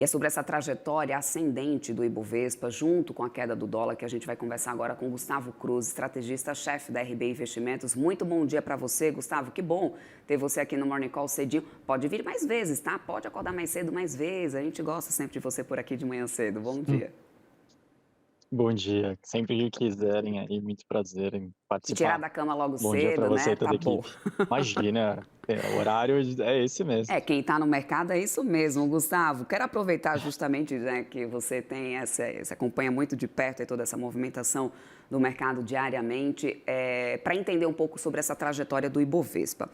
É sobre essa trajetória ascendente do Ibovespa, junto com a queda do dólar, que a gente vai conversar agora com Gustavo Cruz, estrategista-chefe da RB Investimentos. Muito bom dia para você, Gustavo. Que bom ter você aqui no Morning Call cedinho. Pode vir mais vezes, tá? Pode acordar mais cedo, mais vezes. A gente gosta sempre de você por aqui de manhã cedo. Bom Hum, dia. Bom dia. Sempre que quiserem aí, muito prazer em Te tirar participar. da cama logo Bom dia para cedo, você né? e Tá toda a bom. equipe. Imagina, o horário é esse mesmo. É, quem está no mercado é isso mesmo, Gustavo. Quero aproveitar justamente, né, que você tem você acompanha muito de perto toda essa movimentação do mercado diariamente, para entender um pouco sobre essa trajetória do Ibovespa.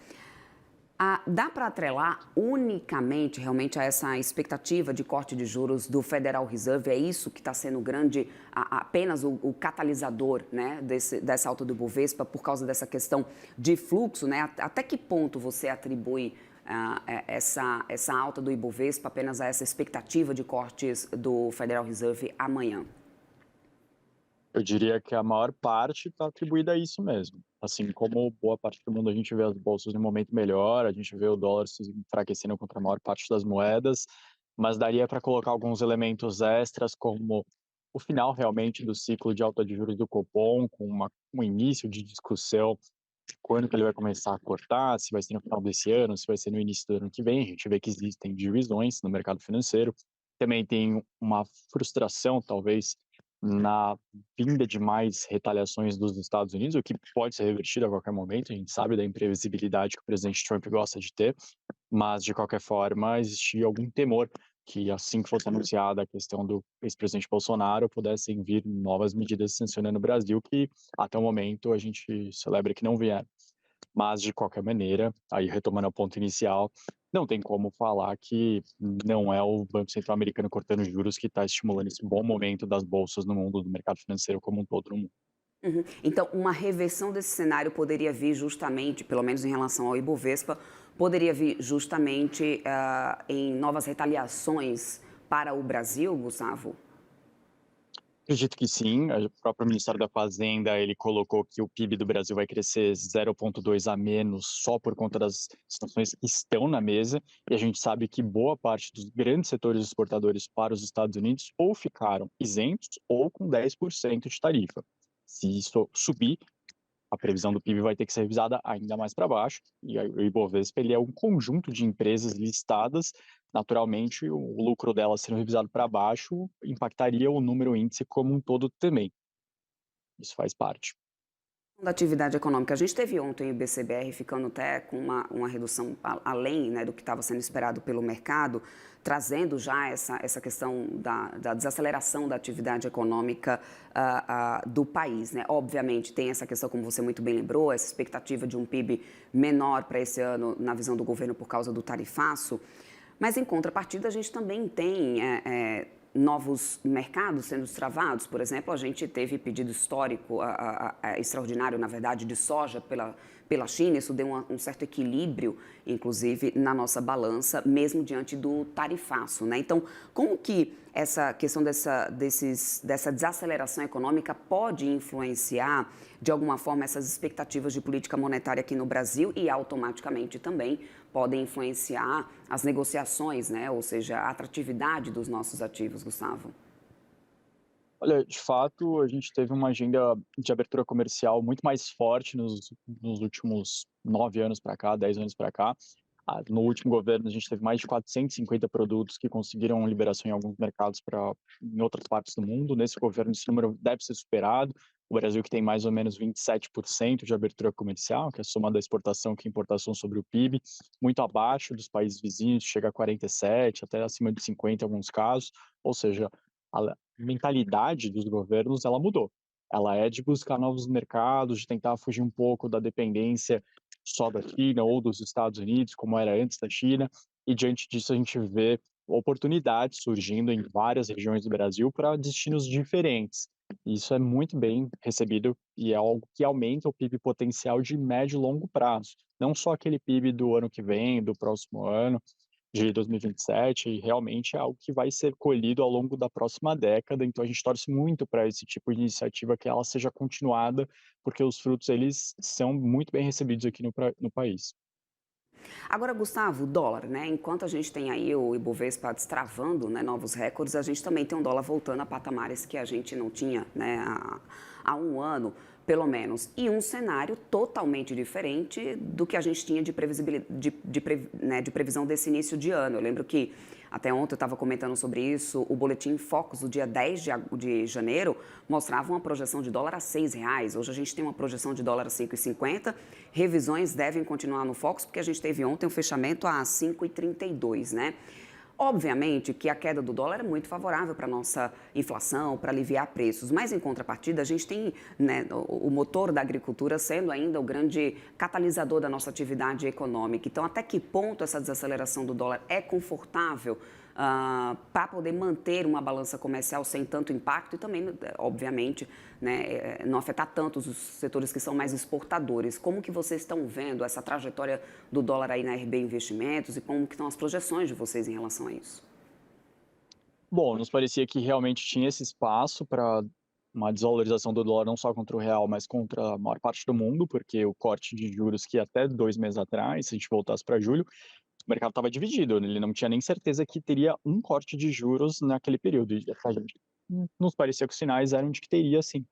Dá para atrelar unicamente realmente a essa expectativa de corte de juros do Federal Reserve? É isso que está sendo grande, apenas o catalisador, né, dessa alta do Ibovespa por causa dessa questão de fluxo, né? Até que ponto você atribui essa alta do Ibovespa apenas a essa expectativa de cortes do Federal Reserve amanhã? Eu diria que a maior parte está atribuída a isso mesmo. Assim como boa parte do mundo, a gente vê as bolsas em um momento melhor, a gente vê o dólar se enfraquecendo contra a maior parte das moedas, mas daria para colocar alguns elementos extras, como o final realmente do ciclo de alta de juros do Copom, com um início de discussão quando que ele vai começar a cortar, se vai ser no final desse ano, se vai ser no início do ano que vem. A gente vê que existem divisões no mercado financeiro. Também tem uma frustração, talvez, na vinda de mais retaliações dos Estados Unidos, o que pode ser revertido a qualquer momento. A gente sabe da imprevisibilidade que o presidente Trump gosta de ter, mas, de qualquer forma, existia algum temor que, assim que fosse anunciada a questão do ex-presidente Bolsonaro, pudessem vir novas medidas sancionando o Brasil, que até o momento a gente celebra que não vieram. Mas, de qualquer maneira, aí retomando o ponto inicial, não tem como falar que não é o Banco Central americano cortando juros que está estimulando esse bom momento das bolsas no mundo, do mercado financeiro como um todo no mundo. Uhum. Então, uma reversão desse cenário poderia vir justamente, pelo menos em relação ao Ibovespa, poderia vir justamente em novas retaliações para o Brasil, Gustavo? Acredito que sim, o próprio Ministério da Fazenda, ele colocou que o PIB do Brasil vai crescer 0,2 a menos só por conta das situações que estão na mesa, e a gente sabe que boa parte dos grandes setores exportadores para os Estados Unidos ou ficaram isentos ou com 10% de tarifa. Se isso subir, a previsão do PIB vai ter que ser revisada ainda mais para baixo, e aí o Ibovespa ele é um conjunto de empresas listadas, naturalmente o lucro delas sendo revisado para baixo impactaria o número índice como um todo também, isso faz parte. Da atividade econômica. A gente teve ontem o BCBR ficando até com uma redução além, né, do que estava sendo esperado pelo mercado, trazendo já essa questão da desaceleração da atividade econômica do país. Né? Obviamente, tem essa questão, como você muito bem lembrou, essa expectativa de um PIB menor para esse ano, na visão do governo, por causa do tarifaço. Mas, em contrapartida, a gente também tem novos mercados sendo destravados. Por exemplo, a gente teve pedido histórico, extraordinário, na verdade, de soja pela China. Isso deu um certo equilíbrio, inclusive, na nossa balança, mesmo diante do tarifaço. Né? Então, como que essa questão dessa desaceleração econômica pode influenciar, de alguma forma, essas expectativas de política monetária aqui no Brasil e, automaticamente, também podem influenciar as negociações, né? Ou seja, a atratividade dos nossos ativos, Gustavo? Olha, de fato, a gente teve uma agenda de abertura comercial muito mais forte nos últimos 9 anos para cá, 10 anos para cá. No último governo, a gente teve mais de 450 produtos que conseguiram liberação em alguns mercados em outras partes do mundo. Nesse governo, esse número deve ser superado. O Brasil, que tem mais ou menos 27% de abertura comercial, que é a soma da exportação e importação sobre o PIB, muito abaixo dos países vizinhos, chega a 47%, até acima de 50% em alguns casos. Ou seja, a mentalidade dos governos ela mudou. Ela é de buscar novos mercados, de tentar fugir um pouco da dependência só da China ou dos Estados Unidos, como era antes da China, e diante disso a gente vê oportunidades surgindo em várias regiões do Brasil para destinos diferentes. E isso é muito bem recebido e é algo que aumenta o PIB potencial de médio e longo prazo, não só aquele PIB do ano que vem, do próximo ano, de 2027, e realmente é algo que vai ser colhido ao longo da próxima década, então a gente torce muito para esse tipo de iniciativa que ela seja continuada, porque os frutos eles são muito bem recebidos aqui no país. Agora, Gustavo, o dólar, né? Enquanto a gente tem aí o Ibovespa destravando, né, novos recordes, a gente também tem um dólar voltando a patamares que a gente não tinha, né, há um ano, pelo menos. E um cenário totalmente diferente do que a gente tinha de previsibilidade, né, de previsão desse início de ano. Eu lembro que até ontem eu estava comentando sobre isso, o boletim Focus do dia 10 de janeiro mostrava uma projeção de dólar a R$ 6. Hoje a gente tem uma projeção de dólar a 5,50. Revisões devem continuar no Focus, porque a gente teve ontem um fechamento a 5,32, né? Obviamente que a queda do dólar é muito favorável para a nossa inflação, para aliviar preços, mas em contrapartida a gente tem, né, o motor da agricultura sendo ainda o grande catalisador da nossa atividade econômica. Então, até que ponto essa desaceleração do dólar é confortável para poder manter uma balança comercial sem tanto impacto e também, obviamente, né, não afetar tanto os setores que são mais exportadores. Como que vocês estão vendo essa trajetória do dólar aí na RB Investimentos e como que estão as projeções de vocês em relação a isso? Bom, nos parecia que realmente tinha esse espaço para uma desvalorização do dólar não só contra o real, mas contra a maior parte do mundo, porque o corte de juros que até 2 meses atrás, se a gente voltasse para julho, o mercado estava dividido, ele não tinha nem certeza que teria um corte de juros naquele período, e a gente nos parecia que os sinais eram de que teria sim.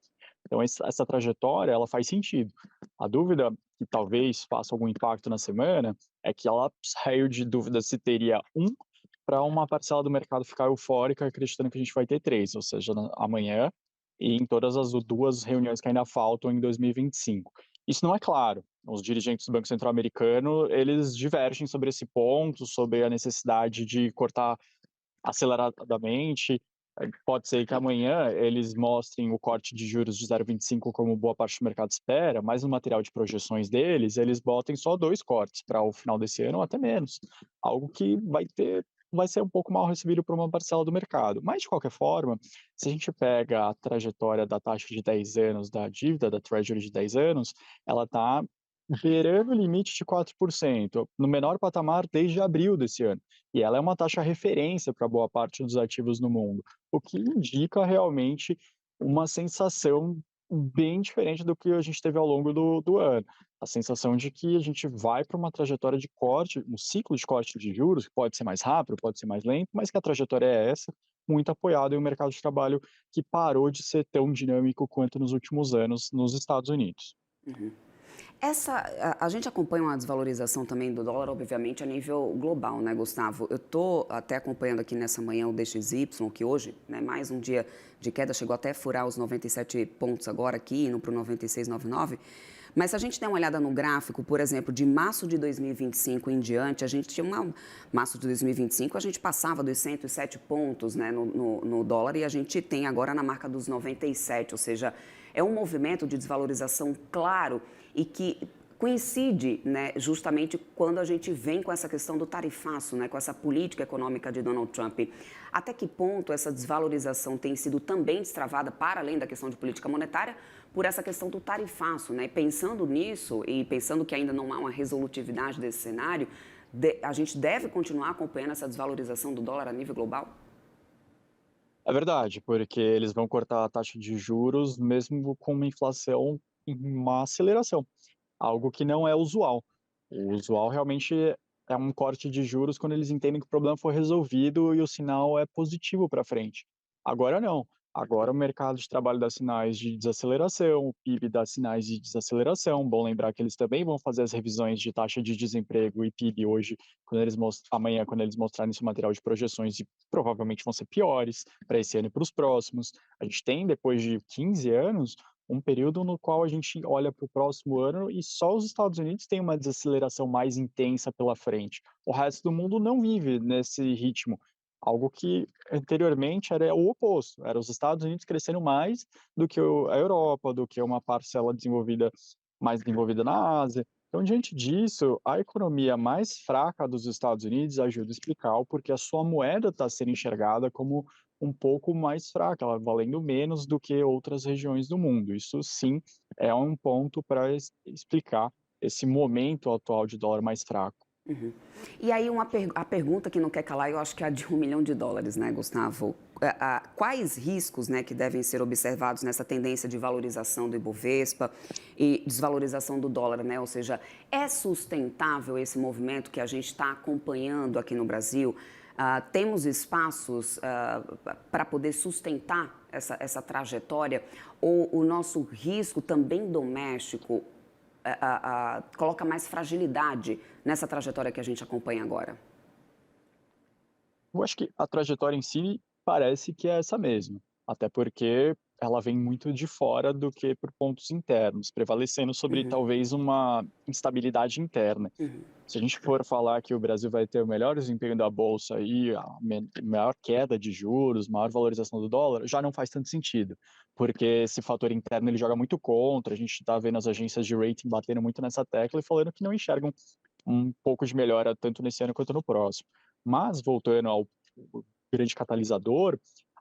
Então essa trajetória, ela faz sentido. A dúvida que talvez faça algum impacto na semana, é que ela saiu de dúvida se teria um para uma parcela do mercado ficar eufórica acreditando que a gente vai ter 3, ou seja, amanhã e em todas as 2 reuniões que ainda faltam em 2025. Isso não é claro. Os dirigentes do Banco Central americano, eles divergem sobre esse ponto, sobre a necessidade de cortar aceleradamente. Pode ser que amanhã eles mostrem o corte de juros de 0,25 como boa parte do mercado espera, mas no material de projeções deles, eles botem só 2 cortes para o final desse ano ou até menos. Algo que vai ser um pouco mal recebido por uma parcela do mercado. Mas, de qualquer forma, se a gente pega a trajetória da taxa de 10 anos da dívida, da Treasury de 10 anos, ela está beirando o limite de 4%, no menor patamar desde abril desse ano. E ela é uma taxa referência para boa parte dos ativos no mundo, o que indica realmente uma sensação bem diferente do que a gente teve ao longo do ano. A sensação de que a gente vai para uma trajetória de corte, um ciclo de corte de juros, que pode ser mais rápido, pode ser mais lento, mas que a trajetória é essa, muito apoiado em um mercado de trabalho que parou de ser tão dinâmico quanto nos últimos anos nos Estados Unidos. Uhum. A gente acompanha uma desvalorização também do dólar, obviamente, a nível global, né, Gustavo? Eu estou até acompanhando aqui nessa manhã o DXY, que hoje, né, mais um dia de queda, chegou até a furar os 97 pontos agora aqui, indo para o 96,99. Mas se a gente der uma olhada no gráfico, por exemplo, de março de 2025 em diante, a gente tinha março de 2025, a gente passava dos 107 pontos, né, no dólar, e a gente tem agora na marca dos 97, ou seja, é um movimento de desvalorização claro e que coincide, né, justamente quando a gente vem com essa questão do tarifaço, né, com essa política econômica de Donald Trump. Até que ponto essa desvalorização tem sido também destravada, para além da questão de política monetária, por essa questão do tarifaço, né? Pensando nisso e pensando que ainda não há uma resolutividade desse cenário, a gente deve continuar acompanhando essa desvalorização do dólar a nível global? É verdade, porque eles vão cortar a taxa de juros mesmo com uma inflação em uma aceleração, algo que não é usual. O usual realmente é um corte de juros quando eles entendem que o problema foi resolvido e o sinal é positivo para frente. Agora não. Agora o mercado de trabalho dá sinais de desaceleração, o PIB dá sinais de desaceleração. Bom lembrar que eles também vão fazer as revisões de taxa de desemprego e PIB hoje, amanhã, quando eles mostrarem esse material de projeções, e provavelmente vão ser piores para esse ano e para os próximos. A gente tem, depois de 15 anos, um período no qual a gente olha para o próximo ano e só os Estados Unidos têm uma desaceleração mais intensa pela frente. O resto do mundo não vive nesse ritmo, algo que anteriormente era o oposto, era os Estados Unidos crescendo mais do que a Europa, do que uma parcela mais desenvolvida na Ásia. Então, diante disso, a economia mais fraca dos Estados Unidos ajuda a explicar o porquê a sua moeda está sendo enxergada como um pouco mais fraca, ela valendo menos do que outras regiões do mundo. Isso sim é um ponto para explicar esse momento atual de dólar mais fraco. Uhum. E aí a pergunta que não quer calar, eu acho que é a de US$ 1 milhão, né, Gustavo? Quais riscos, né, que devem ser observados nessa tendência de valorização do Ibovespa e desvalorização do dólar, né? Ou seja, é sustentável esse movimento que a gente está acompanhando aqui no Brasil? Temos espaços para poder sustentar essa trajetória? Ou o nosso risco também doméstico coloca mais fragilidade nessa trajetória que a gente acompanha agora? Eu acho que a trajetória em si parece que é essa mesma, até porque ela vem muito de fora do que por pontos internos, prevalecendo sobre Uhum, talvez uma instabilidade interna. uhum, Se a gente for falar que o Brasil vai ter o melhor desempenho da bolsa e a maior queda de juros, maior valorização do dólar, já não faz tanto sentido, porque esse fator interno ele joga muito contra. A gente está vendo as agências de rating batendo muito nessa tecla e falando que não enxergam um pouco de melhora tanto nesse ano quanto no próximo. Mas voltando ao grande catalisador,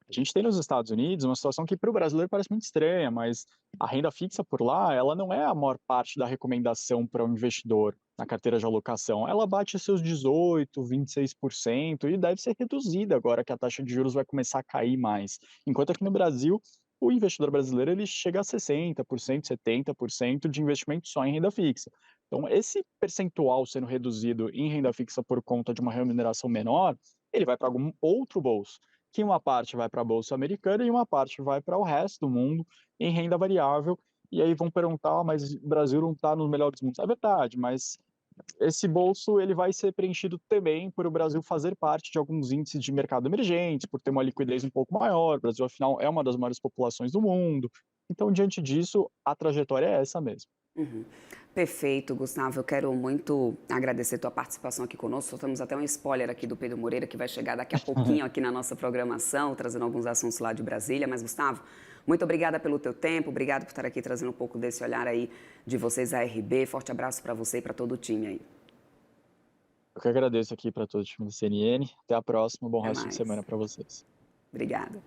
a gente tem nos Estados Unidos uma situação que para o brasileiro parece muito estranha, mas a renda fixa por lá, ela não é a maior parte da recomendação para um investidor na carteira de alocação. Ela bate seus 18, 26% e deve ser reduzida agora que a taxa de juros vai começar a cair mais. Enquanto aqui no Brasil, o investidor brasileiro ele chega a 60%, 70% de investimento só em renda fixa. Então, esse percentual sendo reduzido em renda fixa por conta de uma remuneração menor, ele vai para algum outro bolso, que uma parte vai para a bolsa americana e uma parte vai para o resto do mundo em renda variável. E aí vão perguntar: "Ah, mas o Brasil não está no melhor dos mundos". É verdade, mas esse bolso ele vai ser preenchido também por o Brasil fazer parte de alguns índices de mercado emergentes, por ter uma liquidez um pouco maior. O Brasil, afinal, é uma das maiores populações do mundo. Então, diante disso, a trajetória é essa mesmo. uhum. Perfeito, Gustavo. Eu quero muito agradecer a tua participação aqui conosco. Soltamos até um spoiler aqui do Pedro Moreira, que vai chegar daqui a pouquinho aqui na nossa programação, trazendo alguns assuntos lá de Brasília. Mas, Gustavo, muito obrigada pelo teu tempo, obrigado por estar aqui trazendo um pouco desse olhar aí de vocês a RB. Forte abraço para você e para todo o time aí. Eu que agradeço aqui para todo o time do CNN. Até a próxima. Bom Até resto de mais. semana para vocês. Obrigada.